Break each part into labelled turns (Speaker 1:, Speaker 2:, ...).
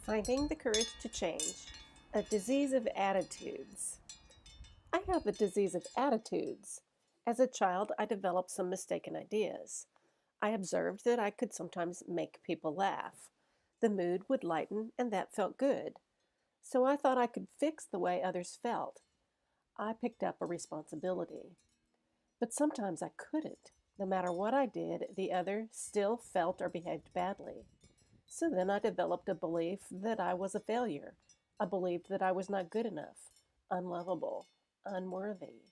Speaker 1: Finding the courage to change, a disease of attitudes. I have a disease of attitudes. As a child, I developed some mistaken ideas. I observed that I could sometimes make people laugh. The mood would lighten, and that felt good. So I thought I could fix the way others felt. I picked up a responsibility. But sometimes I couldn't. No matter what I did, the other still felt or behaved badly. So then I developed a belief that I was a failure. I believed that I was not good enough, unlovable, unworthy.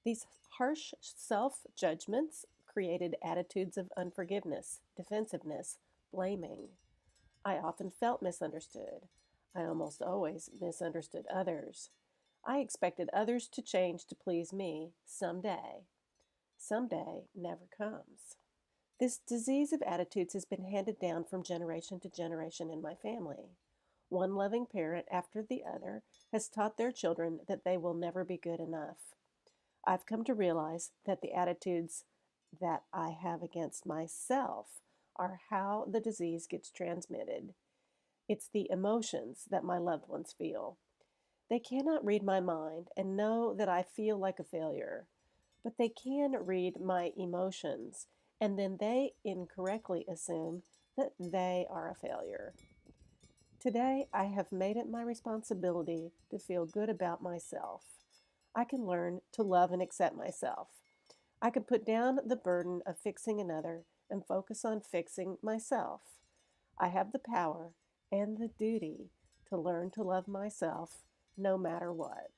Speaker 1: These harsh self judgments created attitudes of unforgiveness, defensiveness, blaming. I often felt misunderstood. I almost always misunderstood others. I expected others to change to please me someday. Someday never comes. This disease of attitudes has been handed down from generation to generation in my family. One loving parent after the other has taught their children that they will never be good enough. I've come to realize that the attitudes that I have against myself are how the disease gets transmitted. It's the emotions that my loved ones feel. They cannot read my mind and know that I feel like a failure, but they can read my emotions, and then they incorrectly assume that they are a failure. Today, I have made it my responsibility to feel good about myself. I can learn to love and accept myself. I can put down the burden of fixing another and focus on fixing myself. I have the power and the duty to learn to love myself no matter what.